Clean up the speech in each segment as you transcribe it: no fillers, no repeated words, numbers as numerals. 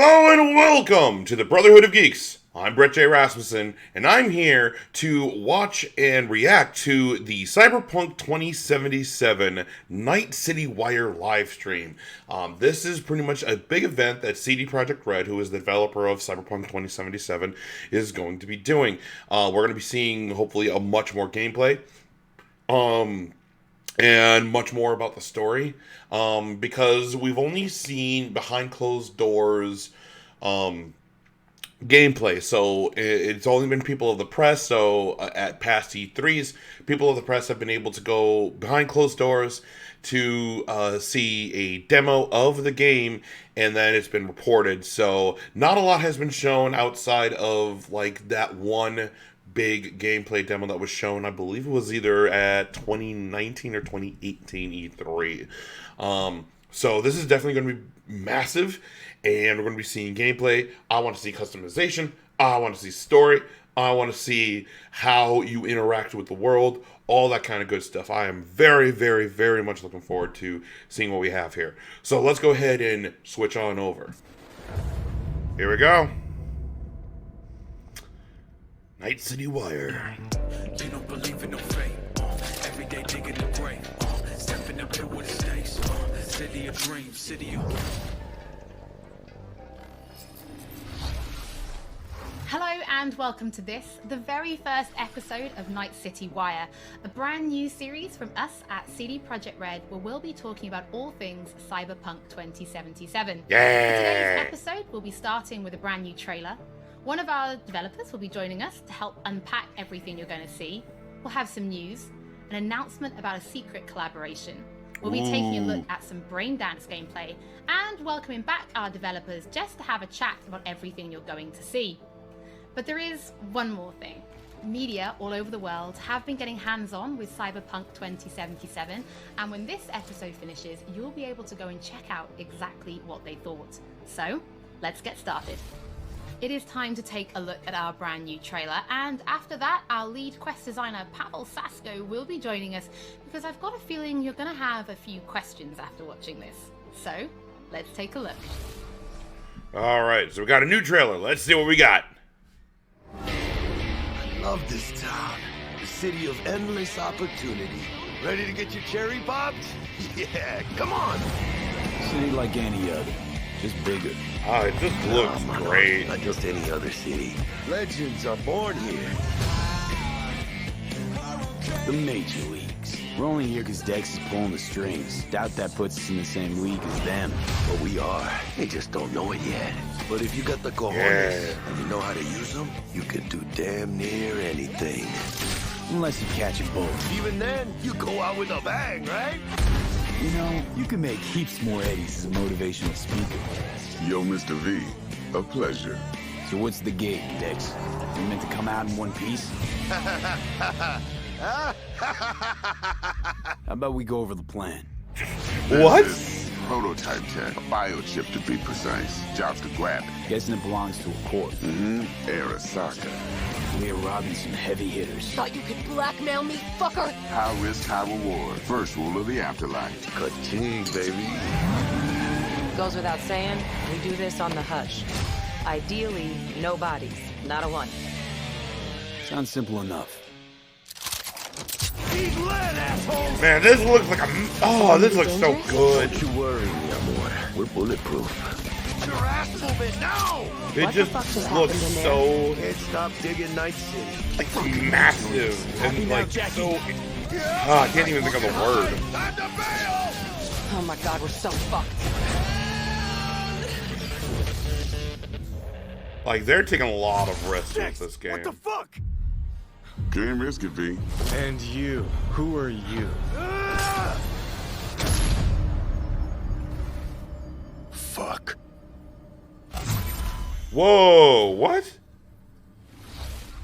Hello and welcome to the Brotherhood of Geeks. I'm Brett J. Rasmussen, and I'm here to watch and react to the Cyberpunk 2077 Night City Wire livestream. This is pretty much a big event that Projekt Red, who is the developer of Cyberpunk 2077, is going to be doing. We're going to be seeing, hopefully, a much more gameplay. And much more about the story, because we've only seen behind closed doors gameplay. So it's only been people of the press. So at past E3s, people of the press have been able to go behind closed doors to see a demo of the game, and then it's been reported. So not a lot has been shown outside of like that one big gameplay demo that was shown. I believe it was either at 2019 or 2018 E3. So this is definitely going to be massive, and we're going to be seeing gameplay. I want to see customization. I want to see story. I want to see how you interact with the world, all that kind of good stuff. I am very, very, very much looking forward to seeing what we have here. So let's go ahead and switch on over. Here we go. Night City Wire. You don't believe in no fate. Every day digging the grave. Stepping up to what it stakes. City of dreams, city of... Hello and welcome to this, the very first episode of Night City Wire, a brand new series from us at CD Projekt Red, where we'll be talking about all things Cyberpunk 2077. Yeah. For today's episode, we'll be starting with a brand new trailer. One of our developers will be joining us to help unpack everything you're going to see. We'll have some news, an announcement about a secret collaboration. We'll be taking a look at some Braindance gameplay and welcoming back our developers just to have a chat about everything you're going to see. But there is one more thing. Media all over the world have been getting hands-on with Cyberpunk 2077, and when this episode finishes, you'll be able to go and check out exactly what they thought. So, let's get started. It is time to take a look at our brand new trailer, and after that, our lead quest designer Pavel Sasko will be joining us, because I've got a feeling you're going to have a few questions after watching this. So, let's take a look. Alright, so we got a new trailer. Let's see what we got. I love this town. The city of endless opportunity. Ready to get your cherry popped? Yeah, come on! City like any other, just bigger. Oh, it just looks great. Not just any other city. Legends are born here. The major leagues. We're only here because Dex is pulling the strings. Doubt that puts us in the same league as them. But we are. They just don't know it yet. But if you got the cojones and you know how to use them, you can do damn near anything. Unless you catch a bullet. Even then, you go out with a bang, right? You know, you can make heaps more eddies as a motivational speaker. Yo, Mr. V, a pleasure. So what's the gig, Dex? You meant to come out in one piece? How about we go over the plan? What? Prototype tech, a biochip to be precise. Jobs to grab it. Guessing it belongs to a corp. Arasaka. We're robbing some heavy hitters. Thought you could blackmail me, fucker? High risk, high reward. First rule of the afterlife. Ka-ching, baby. Goes without saying, we do this on the hush. Ideally, no bodies, not a one. Sounds simple enough. Eat lead, assholes! Man, this looks like a... Oh, this looks so good. Don't you worry, mi amor. We're bulletproof. Get your ass moving now! It What the just fuck just looks happened in so... Can't stop digging Night City. like massive and like so... I can't even think of the word. Time to bail! Oh my god, we're so fucked. Like, they're taking a lot of risks with this game. What the fuck? Game risky, V. And you, who are you? Fuck. Whoa, what?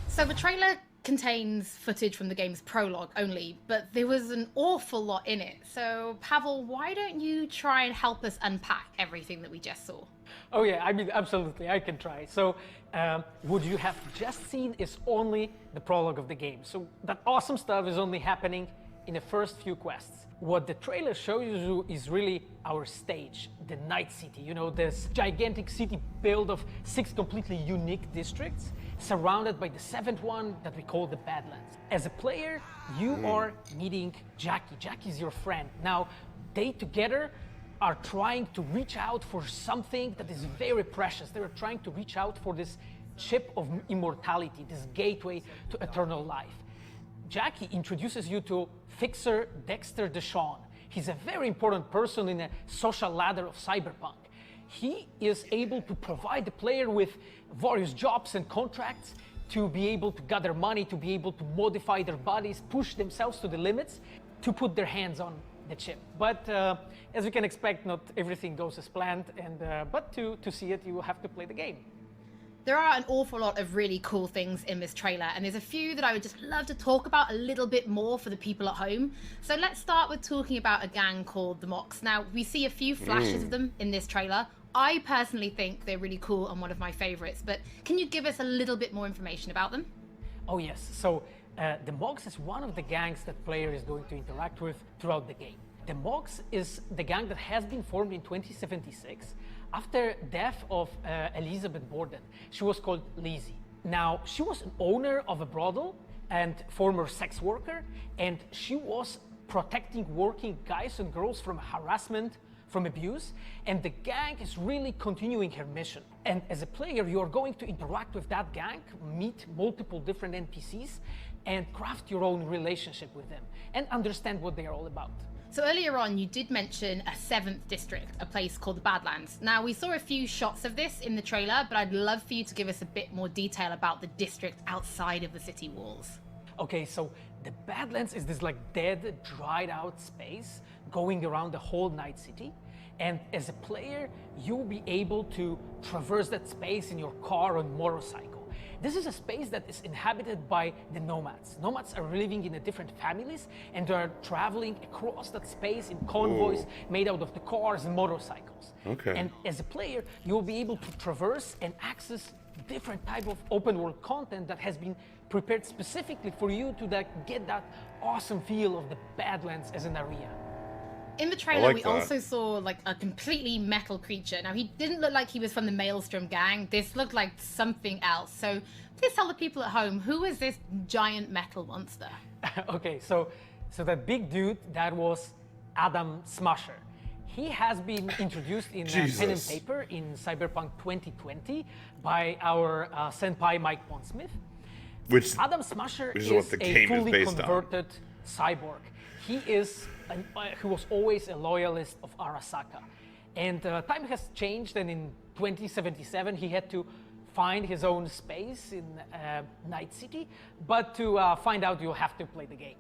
So the trailer contains footage from the game's prologue only, but there was an awful lot in it. So Pavel, why don't you try and help us unpack everything that we just saw? Oh yeah, I mean, absolutely, I can try. So, what you have just seen is only the prologue of the game. So that awesome stuff is only happening in the first few quests. what the trailer shows you is really our stage, the Night City. You know, this gigantic city built of 6 completely unique districts, surrounded by the 7th one that we call the Badlands. As a player, you are meeting Jackie. Jackie is your friend. Now, they together are trying to reach out for something that is very precious. They are trying to reach out for this chip of immortality, this gateway to eternal life. Jackie introduces you to Fixer Dexter Deshawn. He's a very important person in a social ladder of Cyberpunk. He is able to provide the player with various jobs and contracts to be able to gather money, to be able to modify their bodies, push themselves to the limits, to put their hands on the chip. But as you can expect, not everything goes as planned, but to see it, you will have to play the game. There are an awful lot of really cool things in this trailer, and there's a few that I would just love to talk about a little bit more for the people at home. So let's start with talking about a gang called the Mox. Now, we see a few flashes of them in this trailer. I personally think they're really cool and one of my favorites, but can you give us a little bit more information about them? Oh yes, so the Mox is one of the gangs that player is going to interact with throughout the game. The Mox is the gang that has been formed in 2076 after death of Elizabeth Borden. She was called Lizzie. Now, she was an owner of a brothel and former sex worker, and she was protecting working guys and girls from harassment, from abuse, and the gang is really continuing her mission. And as a player, you are going to interact with that gang, meet multiple different NPCs, and craft your own relationship with them, and understand what they are all about. So earlier on, you did mention a 7th district, a place called the Badlands. Now, we saw a few shots of this in the trailer, but I'd love for you to give us a bit more detail about the district outside of the city walls. Okay, so the Badlands is this like dead, dried out space going around the whole Night City. And as a player, you'll be able to traverse that space in your car or motorcycle. This is a space that is inhabited by the nomads. Nomads are living in different families, and they are traveling across that space in convoys made out of the cars and motorcycles. Okay. And as a player, you'll be able to traverse and access different type of open world content that has been prepared specifically for you to get that awesome feel of the Badlands as an area. In the trailer, we also saw like a completely metal creature. Now, he didn't look like he was from the Maelstrom gang. This looked like something else. So please tell the people at home, who is this giant metal monster? Okay, so that big dude, that was Adam Smasher. He has been introduced in pen and paper in Cyberpunk 2020 by our senpai Mike Pondsmith. Which Adam Smasher is is the a game fully is based converted cyborg. He was always a loyalist of Arasaka. And time has changed, and in 2077 he had to find his own space in Night City. But to find out, you'll have to play the game.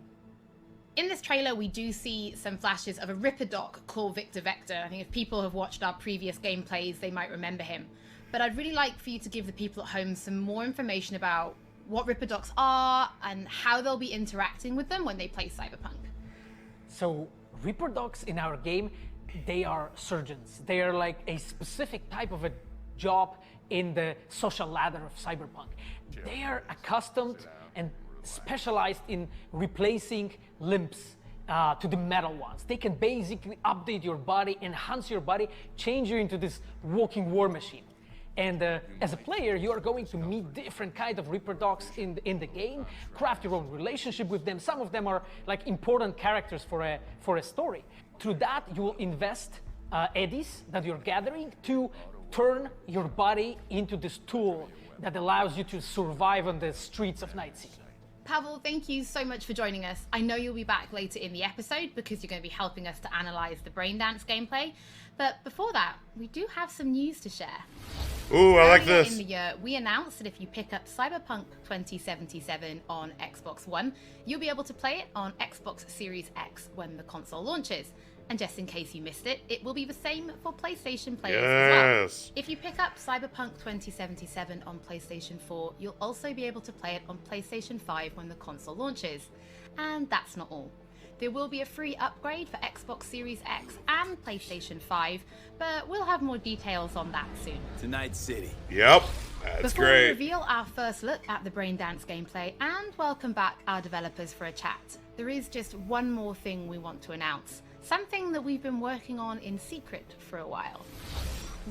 In this trailer, we do see some flashes of a Ripper Doc called Victor Vector. I think if people have watched our previous gameplays, they might remember him. But I'd really like for you to give the people at home some more information about what Ripper Docs are and how they'll be interacting with them when they play Cyberpunk. So Ripper Docs in our game, they are surgeons. They are like a specific type of a job in the social ladder of Cyberpunk. They are accustomed and specialized in replacing limbs to the metal ones. They can basically update your body, enhance your body, change you into this walking war machine. And as a player, you are going to meet different kinds of Ripper Docs in the game, craft your own relationship with them. Some of them are like important characters for a story. Through that, you will invest eddies that you're gathering to turn your body into this tool that allows you to survive on the streets of Night City. Pavel, thank you so much for joining us. I know you'll be back later in the episode because you're going to be helping us to analyze the Braindance gameplay. But before that, we do have some news to share. Ooh, I like Earlier this. in the year, we announced that if you pick up Cyberpunk 2077 on Xbox One, you'll be able to play it on Xbox Series X when the console launches. And just in case you missed it, it will be the same for PlayStation players as well. If you pick up Cyberpunk 2077 on PlayStation 4, you'll also be able to play it on PlayStation 5 when the console launches. And that's not all. There will be a free upgrade for Xbox Series X and PlayStation 5, but we'll have more details on that soon. To Night City. Yep. That's Before great. we reveal our first look at the Braindance gameplay and welcome back our developers for a chat, there is just one more thing we want to announce. Something that we've been working on in secret for a while.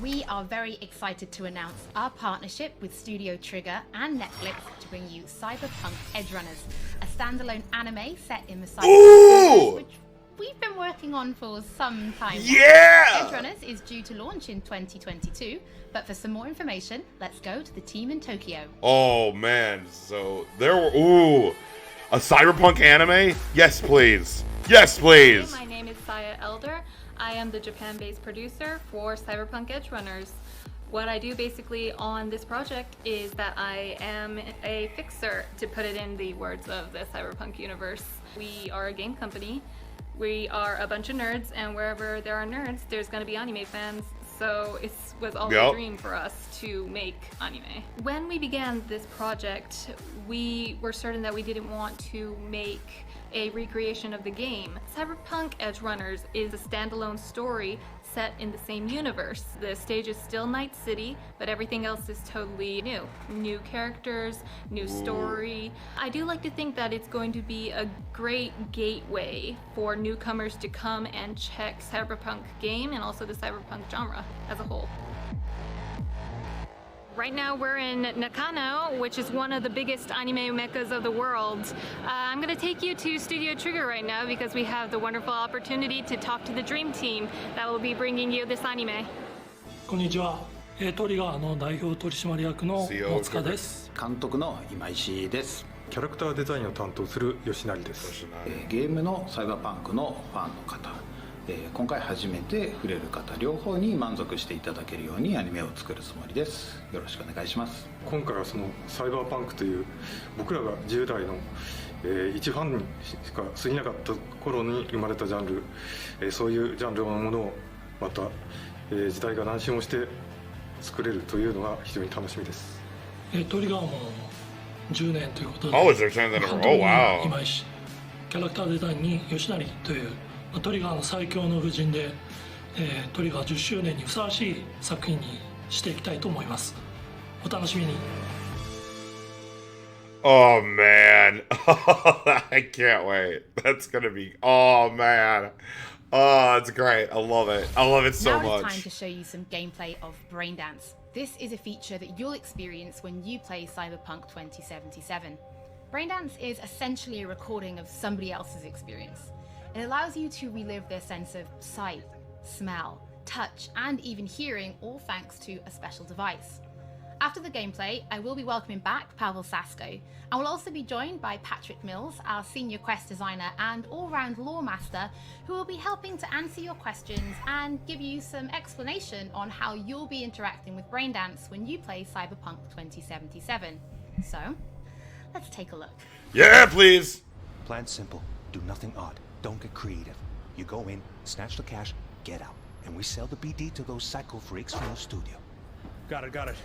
We are very excited to announce our partnership with Studio Trigger and Netflix to bring you Cyberpunk Edgerunners, a standalone anime set in the Cyberpunk universe, which we've been working on for some time now. Yeah! Edgerunners is due to launch in 2022, but for some more information, let's go to the team in Tokyo. Oh man, so there were a Cyberpunk anime? Yes, please. Yes, please. My name is Saya Elder. I am the Japan-based producer for Cyberpunk Edgerunners. What I do basically on this project is that I am a fixer, to put it in the words of the Cyberpunk universe. We are a game company. We are a bunch of nerds, and wherever there are nerds, there's going to be anime fans. So it was always a dream for us to make anime. When we began this project, we were certain that we didn't want to make a recreation of the game. Cyberpunk Edgerunners is a standalone story set in the same universe. The stage is still Night City, but everything else is totally new. New characters, new story. I do like to think that it's going to be a great gateway for newcomers to come and check Cyberpunk game and also the Cyberpunk genre as a whole. Right now we're in Nakano, which is one of the biggest anime meccas of the world. I'm going to take you to Studio Trigger right now because we have the wonderful opportunity to talk to the dream team that will be bringing you this anime. こんにちは。トリガーの代表取締役の大塚です。監督の今石です。キャラクターデザインを担当する吉成です。ゲームのサイバーパンクのファンの方、今回初めて触れる方両方に満足していただけるようにアニメを作るつもりです。よろしくお願いします。今回はそのサイバーパンクという僕らが10代の一ファンにしか過ぎなかった頃に生まれたジャンル、そういうジャンルのものをまた、時代が何周もして作れるというのが非常に楽しみです。トリガーも10年ということで、Oh, is there something that監督に今石、キャラクターデザインに吉成というトリガーの最強の夫人で、トリガー10周年にふさわしい作品にしていきたいと思います。お楽しみに。Oh man. I can't wait. That's gonna be, oh man. Oh, it's great. I love it. I love it so much. Now it's time to show you some gameplay of Braindance. This is a feature that you'll experience when you play Cyberpunk 2077. Braindance is essentially a recording of somebody else's experience. It allows you to relive their sense of sight, smell, touch, and even hearing, all thanks to a special device. After the gameplay, I will be welcoming back Pavel Sasko, and will also be joined by Patrick Mills, our senior quest designer and all-round lore master, who will be helping to answer your questions and give you some explanation on how you'll be interacting with Braindance when you play Cyberpunk 2077. So, let's take a look. Yeah, please! Plan's simple. Do nothing odd. Don't get creative. You go in, snatch the cash, get out. And we sell the BD to those psycho freaks from the studio. Got it.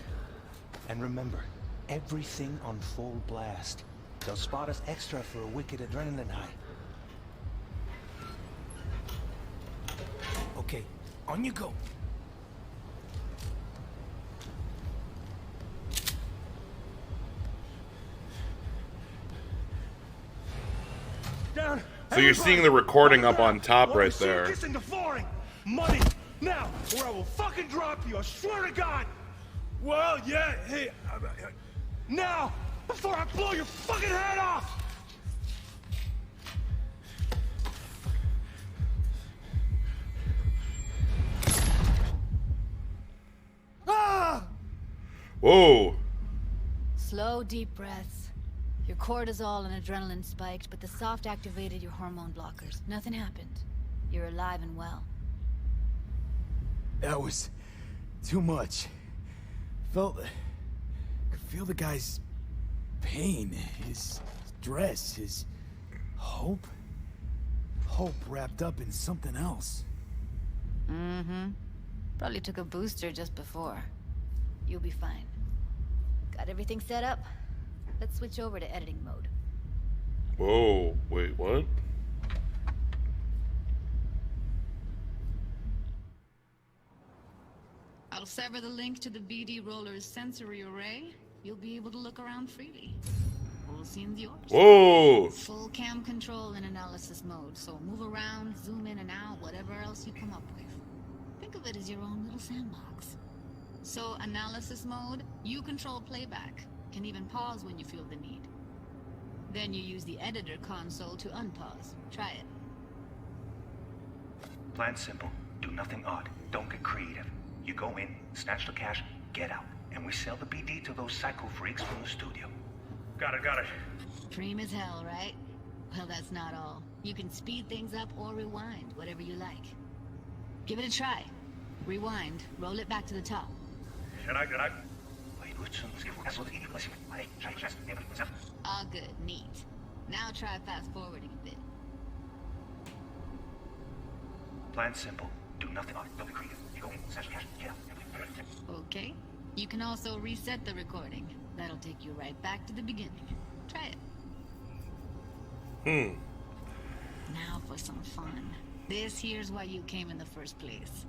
And remember, everything on full blast. They'll spot us extra for a wicked adrenaline high. Okay, on you go. Down. So you're seeing the recording up on top right there. Money now, or I will fucking drop you. I swear to God. Well, yeah. Hey, now before I blow your fucking head off. Ah! Whoa. Slow, deep breaths. Your cortisol and adrenaline spiked, but the soft activated your hormone blockers. Nothing happened. You're alive and well. That was too much. Could feel the guy's pain, his stress, his hope. Hope wrapped up in something else. Mm-hmm. Probably took a booster just before. You'll be fine. Got everything set up? Let's switch over to editing mode. Whoa, wait, what? I'll sever the link to the BD Roller's sensory array. You'll be able to look around freely. Whole scene's yours. Whoa! Full cam control in analysis mode, so move around, zoom in and out, whatever else you come up with. Think of it as your own little sandbox. So, analysis mode, you control playback. Can even pause when you feel the need. Then you use the editor console to unpause. Try it. Plan simple. Do nothing odd. Don't get creative. You go in, snatch the cash, get out. And we sell the BD to those psycho freaks from the studio. Got it. Cream as hell, right? Well, that's not all. You can speed things up or rewind, whatever you like. Give it a try. Rewind. Roll it back to the top. All good. Neat. Now try fast forwarding a bit. Plan simple. Do nothing odd. Don't be creative. You go in, snatch the cash, get out. Okay. You can also reset the recording. That'll take you right back to the beginning. Try it. Now for some fun. This here's why you came in the first place.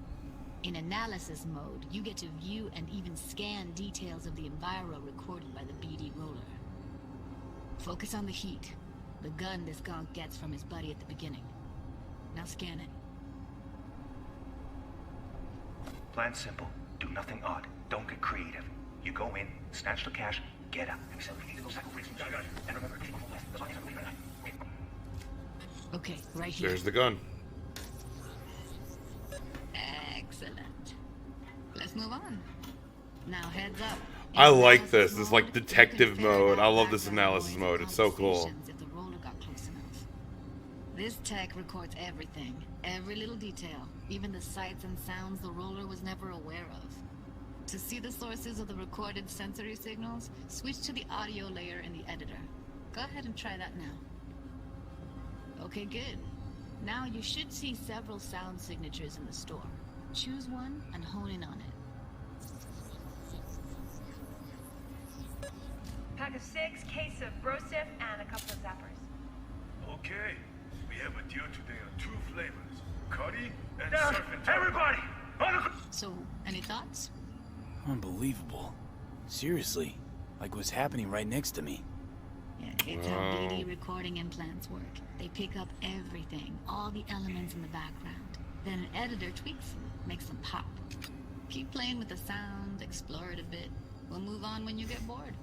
In analysis mode, you get to view and even scan details of the enviro recorded by the BD Roller. Focus on the heat, the gun this gonk gets from his buddy at the beginning. Now scan it. Plan simple. Do nothing odd. Don't get creative. You go in, snatch the cash, get out. And we sell the BD to those psycho freaks from the studio. And remember, okay, right here. There's the gun. Excellent. Let's move on. Now heads up. I like this. This is like detective mode. I love this analysis mode. It's so cool. If the roller got close enough. This tech records everything, every little detail, even the sights and sounds the roller was never aware of. To see the sources of the recorded sensory signals, switch to the audio layer in the editor. Go ahead and try that now. Okay, good. Now you should see several sound signatures in the store. Choose one and hone in on it. Pack of 6, case of Brosif, and a couple of zappers. Okay, we have a deal today on 2 flavors. Cuddy and surf and turf. Everybody! So, any thoughts? Unbelievable. Seriously, like what's happening right next to me. Yeah, it's how BD recording implants work. They pick up everything, all the elements in the background. Then an editor tweaks them, makes them pop. Keep playing with the sound, explore it a bit. We'll move on when you get bored.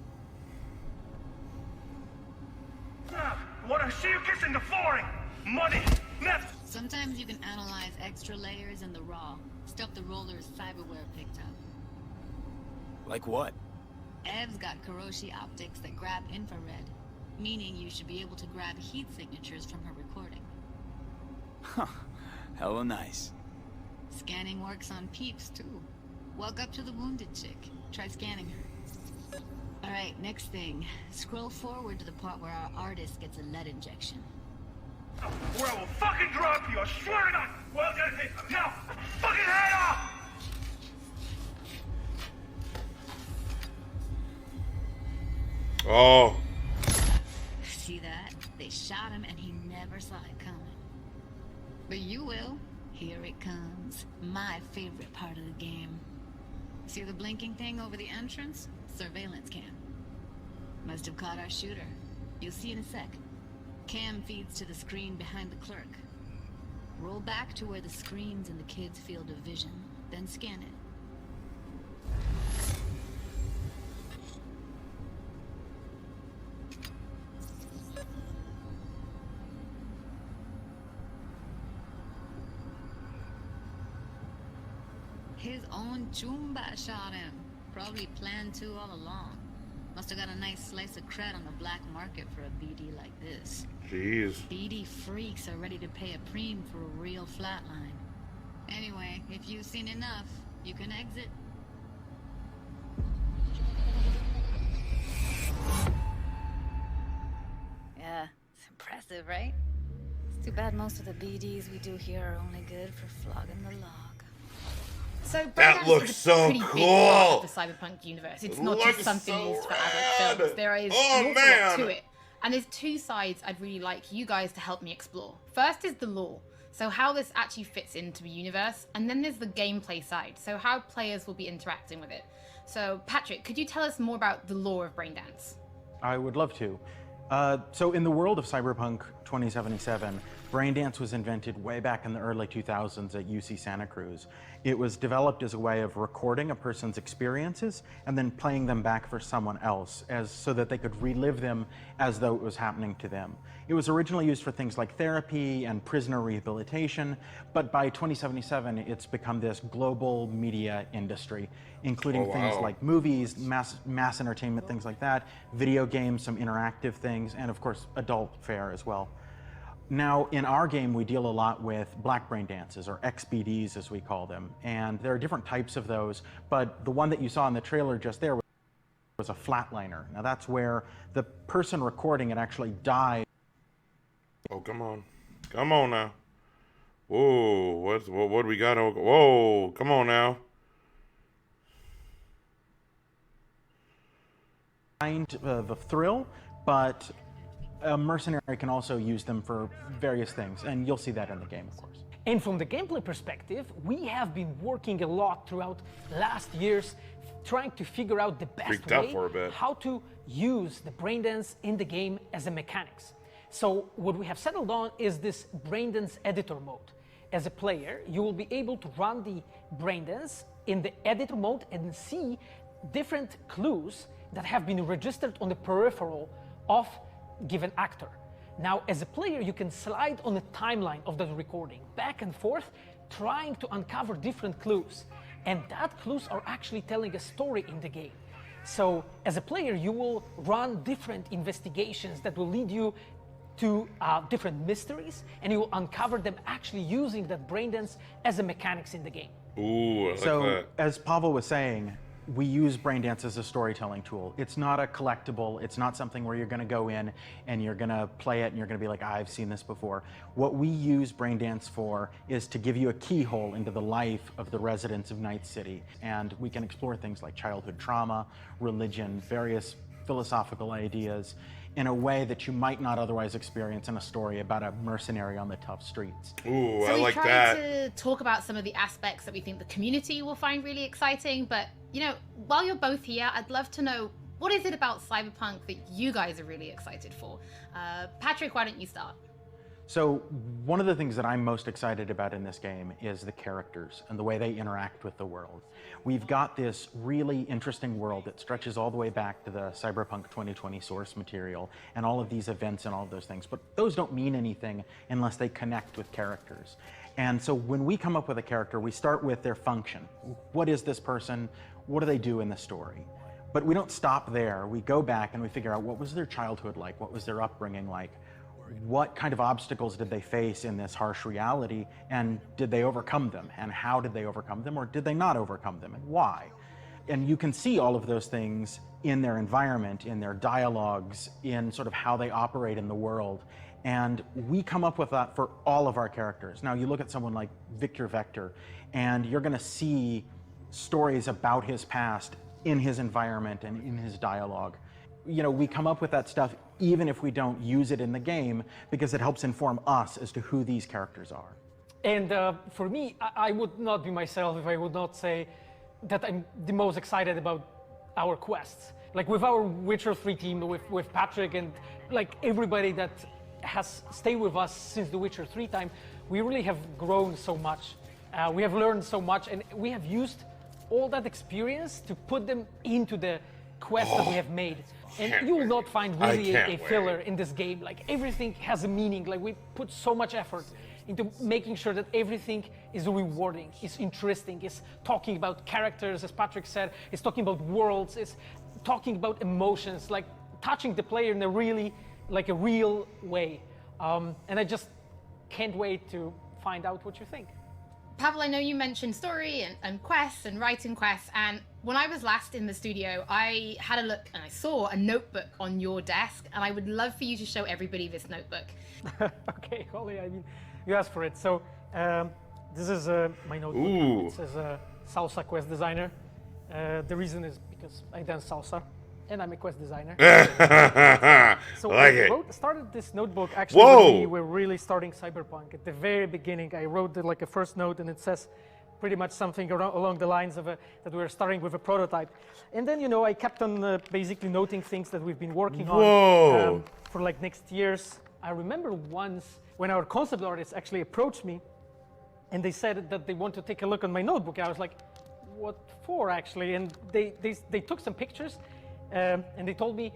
Wanna see you kissing the flooring? Money! Net! Sometimes you can analyze extra layers in the raw, stuff the roller's cyberware picked up. Like what? Ev's got Karoshi optics that grab infrared, meaning you should be able to grab heat signatures from her recording. Huh. Hella nice. Scanning works on peeps, too. Walk up to the wounded chick. Try scanning her. Alright, next thing. Scroll forward to the part where our artist gets a lead injection. Or I will fucking drop you, I swear to God! Well, now, fucking head off! Oh. See that? They shot him and he never saw it coming. But you will. Here it comes. My favorite part of the game. See the blinking thing over the entrance? Surveillance cam. Must have caught our shooter. You'll see in a sec. Cam feeds to the screen behind the clerk. Roll back to where the screen's in the kid's field of vision, then scan it. His own Chumba shot him. Probably planned to all along. Must have got a nice slice of cred on the black market for a BD like this. Jeez. BD freaks are ready to pay a preem for a real flatline. Anyway, if you've seen enough, you can exit. Yeah, it's impressive, right? It's too bad most of the BDs we do here are only good for flogging the log. So That Braindance looks is a so pretty big cool. part of the Cyberpunk universe. It's It not just looks something so used for adult rad. films. There is Oh, an awful man. lot to it. And there's two sides I'd really like you guys to help me explore. First is the lore. So how this actually fits into the universe, and then there's the gameplay side, so how players will be interacting with it. So Patrick, could you tell us more about the lore of Braindance? I would love to. So in the world of Cyberpunk 2077, Braindance was invented way back in the early 2000s at UC Santa Cruz. It was developed as a way of recording a person's experiences and then playing them back for someone else so that they could relive them as though it was happening to them. It was originally used for things like therapy and prisoner rehabilitation, but by 2077, it's become this global media industry, including things like movies, mass entertainment, things like that, video games, some interactive things, and of course, adult fare as well. Now, in our game, we deal a lot with black brain dances, or XBDs as we call them, and there are different types of those, but the one that you saw in the trailer just there was a flatliner. Now, that's where the person recording it actually died. Oh, come on. Come on now. Whoa, what do we got? Whoa, come on now. The thrill, but a mercenary can also use them for various things, and you'll see that in the game, of course. And from the gameplay perspective, we have been working a lot throughout last years trying to figure out the best way how to use the Braindance in the game as a mechanics. So what we have settled on is this Braindance editor mode. As a player, you will be able to run the Braindance in the editor mode and see different clues that have been registered on the peripheral of given actor. Now, as a player, you can slide on the timeline of the recording back and forth, trying to uncover different clues. And that clues are actually telling a story in the game. So as a player, you will run different investigations that will lead you to different mysteries, and you will uncover them actually using that Braindance as a mechanics in the game. Ooh, I like that. As Pavel was saying, we use Braindance as a storytelling tool. It's not a collectible. It's not something where you're going to go in and you're going to play it and you're going to be like, I've seen this before. What we use Braindance for is to give you a keyhole into the life of the residents of Night City. And we can explore things like childhood trauma, religion, various philosophical ideas in a way that you might not otherwise experience in a story about a mercenary on the tough streets. Ooh, so I like that. We tried to talk about some of the aspects that we think the community will find really exciting, but you know, while you're both here, I'd love to know, what is it about Cyberpunk that you guys are really excited for? Patrick, why don't you start? So one of the things that I'm most excited about in this game is the characters and the way they interact with the world. We've got this really interesting world that stretches all the way back to the Cyberpunk 2020 source material and all of these events and all of those things, but those don't mean anything unless they connect with characters. And so when we come up with a character, we start with their function. What is this person? What do they do in the story? But we don't stop there. We go back and we figure out, what was their childhood like? What was their upbringing like? What kind of obstacles did they face in this harsh reality, and did they overcome them? And how did they overcome them, or did they not overcome them, and why? And you can see all of those things in their environment, in their dialogues, in sort of how they operate in the world. And we come up with that for all of our characters. Now, you look at someone like Victor Vector, and you're going to see stories about his past in his environment and in his dialogue. You know, we come up with that stuff even if we don't use it in the game, because it helps inform us as to who these characters are. And for me, I would not be myself if I would not say that I'm the most excited about our quests. Like with our Witcher 3 team, with Patrick and like everybody that has stayed with us since the Witcher 3 time, we really have grown so much. We have learned so much, and we have used all that experience to put them into the quests that we have made. And you will not find really a filler in this game. Like everything has a meaning. Like we put so much effort into making sure that everything is rewarding, is interesting, is talking about characters, as Patrick said, is talking about worlds, is talking about emotions, like touching the player in a really, like a real way. And I just can't wait to find out what you think. Pavel, I know you mentioned story and quests and writing quests, and when I was last in the studio, I had a look and I saw a notebook on your desk, and I would love for you to show everybody this notebook. Okay, Holly, I mean, you asked for it. So this is my notebook. Ooh. It says Salsa Quest Designer. The reason is because I dance salsa. and I'm a quest designer. So Like I it. started this notebook actually when we were really starting Cyberpunk. At the very beginning, I wrote like a first note, and it says pretty much something along the lines of that we were starting with a prototype. And then, I kept on basically noting things that we've been working on for like next years. I remember once when our concept artists actually approached me, and they said that they want to take a look on my notebook. I was like, what for actually? And they took some pictures, and they told me,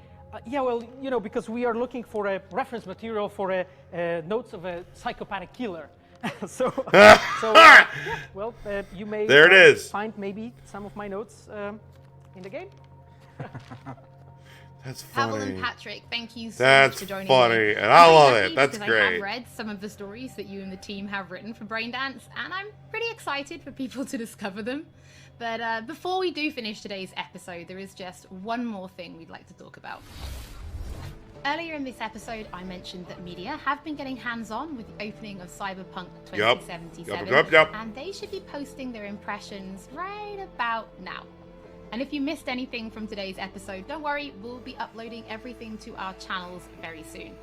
yeah, well, because we are looking for a reference material for notes of a psychopathic killer. You may find maybe some of my notes in the game. That's funny. Pavel and Patrick, thank you so That's much for joining funny, me. and I love happy it. That's because great. I have read some of the stories that you and the team have written for Braindance, and I'm pretty excited for people to discover them. But before we do finish today's episode, there is just one more thing we'd like to talk about. Earlier in this episode, I mentioned that media have been getting hands-on with the opening of Cyberpunk 2077, Yep. and they should be posting their impressions right about now. And if you missed anything from today's episode, don't worry, we'll be uploading everything to our channels very soon.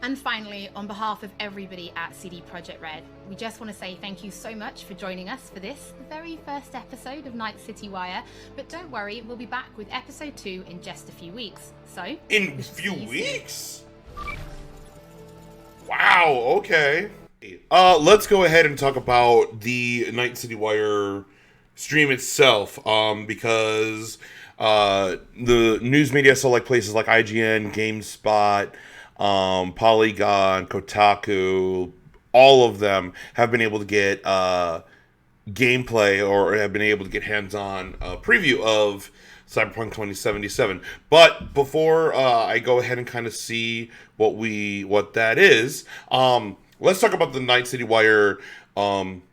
And finally, on behalf of everybody at CD Projekt Red, we just want to say thank you so much for joining us for this, the very first episode of Night City Wire. But don't worry, we'll be back with episode 2 in just a few weeks. So, in a few weeks? Wow, okay. Let's go ahead and talk about the Night City Wire stream itself, because the news media, so like places like IGN, GameSpot, Polygon, Kotaku, all of them have been able to get gameplay or have been able to get hands-on preview of Cyberpunk 2077. But before I go ahead and kind of see what that is, let's talk about the Night City Wire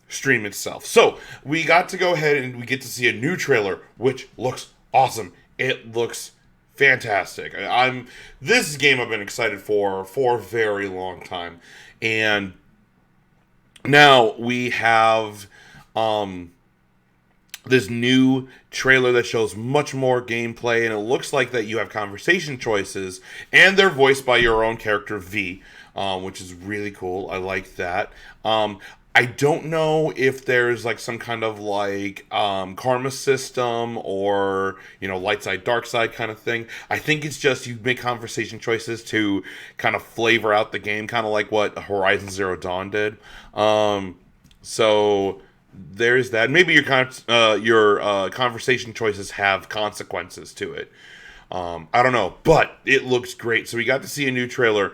stream itself. So we got to go ahead and we get to see a new trailer, which looks awesome. It looks fantastic. This game I've been excited for a very long time, and now we have this new trailer that shows much more gameplay, and it looks like that you have conversation choices, and they're voiced by your own character V, which is really cool. I like that. I don't know if there's like some kind of like karma system or, light side, dark side kind of thing. I think it's just you make conversation choices to kind of flavor out the game, kind of like what Horizon Zero Dawn did. So there's that. Maybe your conversation choices have consequences to it. I don't know, but it looks great. So we got to see a new trailer.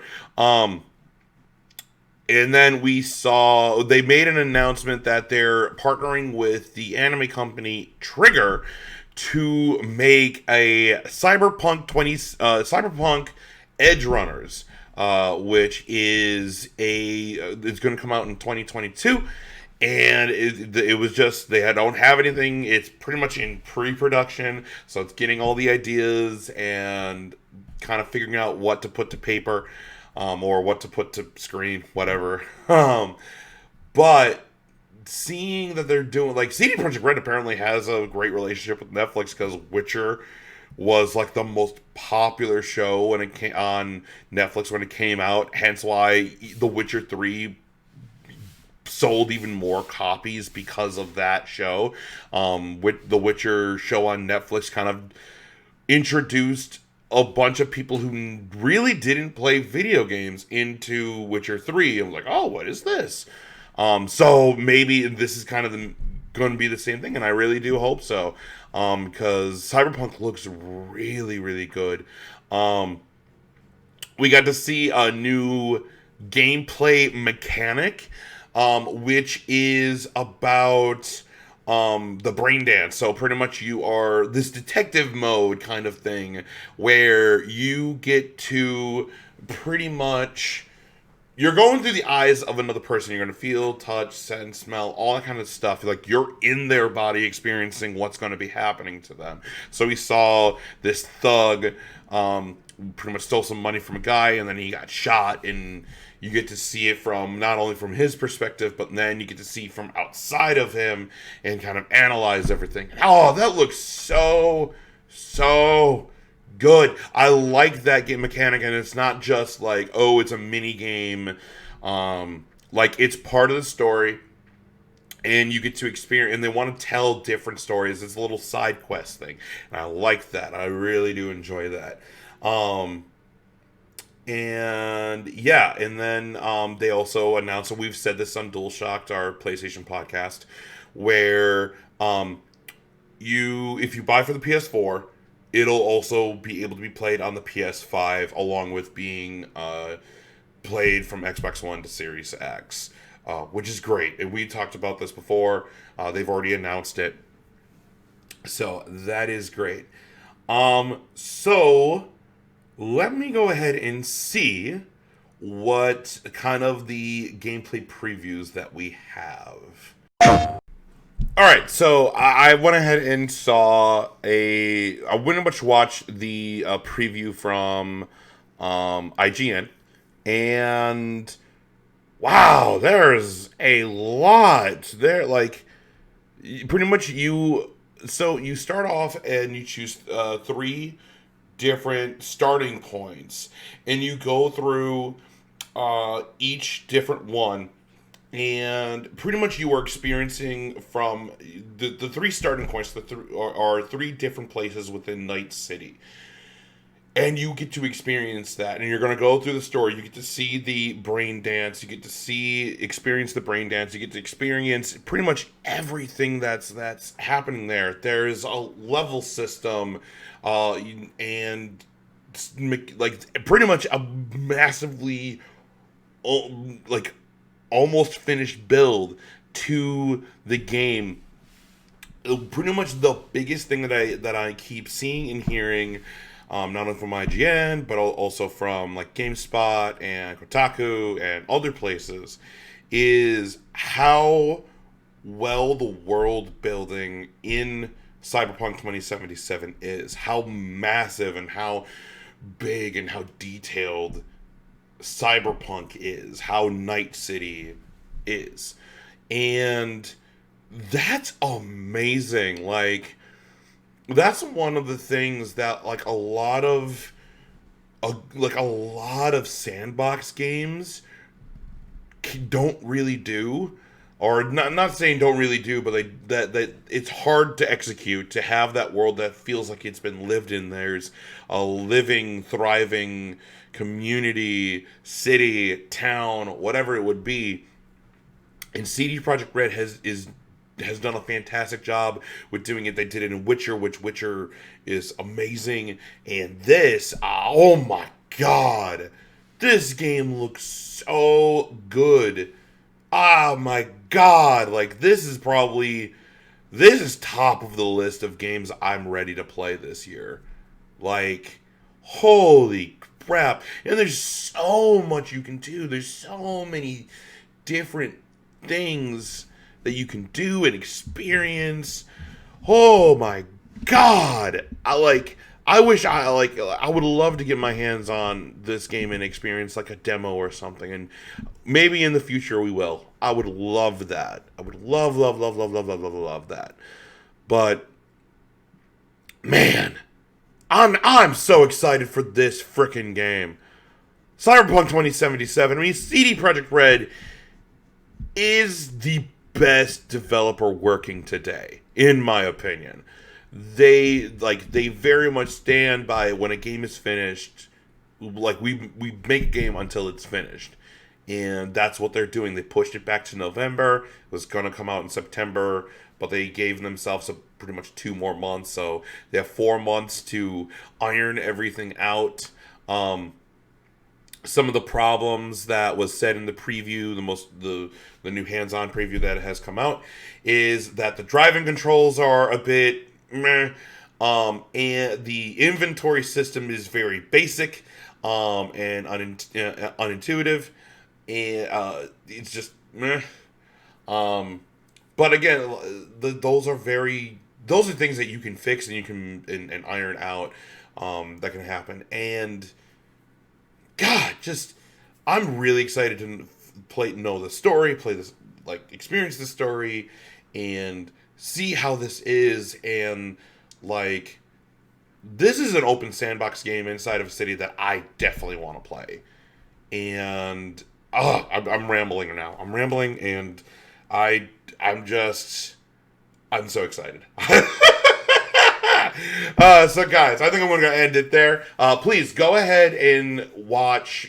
And then they made an announcement that they're partnering with the anime company Trigger to make a Cyberpunk Edge Runners, which is it's going to come out in 2022. And it was just, don't have anything. It's pretty much in pre-production. So it's getting all the ideas and kind of figuring out what to put to paper. Or what to put to screen, whatever. But seeing that they're doing, like, CD Projekt Red apparently has a great relationship with Netflix because Witcher was like the most popular show when it came on Netflix when it came out. Hence why The Witcher 3 sold even more copies because of that show. With the Witcher show on Netflix kind of introduced a bunch of people who really didn't play video games into Witcher 3. I'm like, oh, what is this? So maybe this is kind of going to be the same thing, and I really do hope so, because Cyberpunk looks really, really good. We got to see a new gameplay mechanic, which is about the Braindance. So pretty much you are this detective mode kind of thing where you get to pretty much, you're going through the eyes of another person. You're going to feel, touch, sense, smell, all that kind of stuff. Like you're in their body experiencing what's going to be happening to them. So we saw this thug pretty much stole some money from a guy, and then he got shot, and you get to see it from not only from his perspective, but then you get to see from outside of him and kind of analyze everything. Oh, that looks so good. I like that game mechanic, and it's not just like, oh, it's a mini game. Like, it's part of the story, and you get to experience, and they want to tell different stories. It's a little side quest thing, and I like that. I really do enjoy that. And yeah, and then they also announced, and we've said this on DualShocked, our PlayStation podcast, where if you buy for the PS4, it'll also be able to be played on the PS5, along with being played from Xbox One to Series X, which is great. And we talked about this before. They've already announced it, so that is great. So let me go ahead and see what kind of the gameplay previews that we have. Alright, so I went ahead and I went and watched the preview from IGN, and wow, there's a lot there. Like, pretty much you start off and you choose 3 different starting points, and you go through each different one, and pretty much you are experiencing from the 3 starting points are 3 different places within Night City, and you get to experience that. And you're going to go through the story. You get to see the Braindance. You get to experience the Braindance. You get to experience pretty much everything that's happening there. There's a level system, and like pretty much a massively like almost finished build to the game. Pretty much the biggest thing that I keep seeing and hearing, not only from IGN, but also from like GameSpot and Kotaku and other places, is how well the world building in Cyberpunk 2077 is. How massive and how big and how detailed Cyberpunk is. How Night City is. And that's amazing. Like, that's one of the things that like a lot of sandbox games don't really do, or not saying don't really do, but that it's hard to execute, to have that world that feels like it's been lived in. There's a living, thriving community, city, town, whatever it would be. And CD Projekt Red has done a fantastic job with doing it. They did it in Witcher, which Witcher is amazing. And this, oh my god, this game looks so good. Oh my god, like this is top of the list of games I'm ready to play this year. Like, holy crap. And there's so much you can do. There's so many different things that you can do and experience. Oh my god. I would love to get my hands on this game and experience like a demo or something, and maybe in the future we will. I would love that. I would love that. But man, I'm so excited for this frickin' game. Cyberpunk 2077. I mean, CD Projekt Red is the best developer working today, in my opinion. They very much stand by, when a game is finished, like we make a game until it's finished. And that's what they're doing. They pushed it back to November. It was going to come out in September, but they gave themselves pretty much 2 more months. So they have 4 months to iron everything out. Some of the problems that was said in the preview, the new hands-on preview that has come out, is that the driving controls are a bit meh, and the inventory system is very basic and unintuitive, and it's just meh. But again, those are things that you can fix and you can and iron out. That can happen. And God, I'm really excited to know the story, play this, like, experience the story, and see how this is. And like, this is an open sandbox game inside of a city that I definitely want to play. And I'm rambling now. I'm rambling, and I'm so excited. So guys, I think I'm going to end it there. Please go ahead and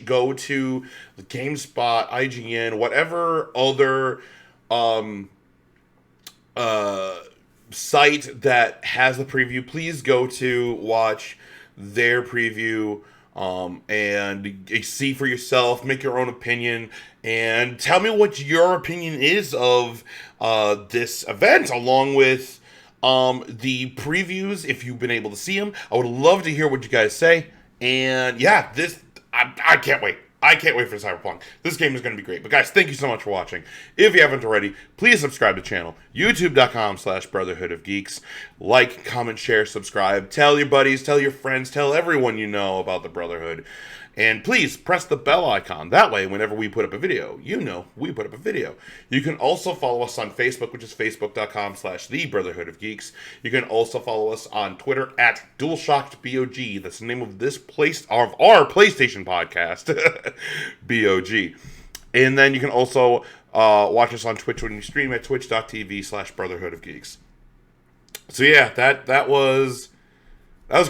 go to the GameSpot, IGN, whatever other site that has the preview. Please go to watch their preview and see for yourself, make your own opinion, and tell me what your opinion is of this event, along with the previews, if you've been able to see them. I would love to hear what you guys say. And yeah, I can't wait. I can't wait for Cyberpunk. This game is going to be great. But guys, thank you so much for watching. If you haven't already, please subscribe to the channel. YouTube.com/Brotherhood of Geeks. Like, comment, share, subscribe. Tell your buddies, tell your friends, tell everyone you know about the Brotherhood. And please press the bell icon. That way, whenever we put up a video, you know we put up a video. You can also follow us on Facebook, which is facebook.com/The Brotherhood of Geeks. You can also follow us on Twitter at DualShockedBOG. That's the name of our PlayStation podcast, BOG. And then you can also watch us on Twitch when you stream at twitch.tv/Brotherhood of Geeks. So yeah, that was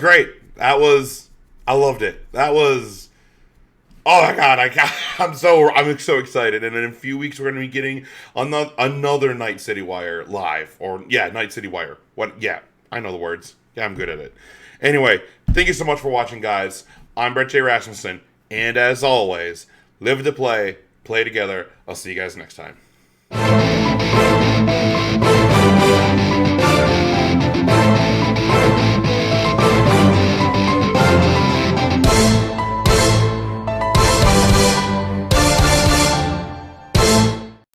great. I loved it. Oh my god, I'm so excited. And in a few weeks we're going to be getting another Night City Wire live. Night City Wire. I know the words. Yeah, I'm good at it. Anyway, thank you so much for watching, guys. I'm Brett J. Rasmussen, and as always, live to play together. I'll see you guys next time.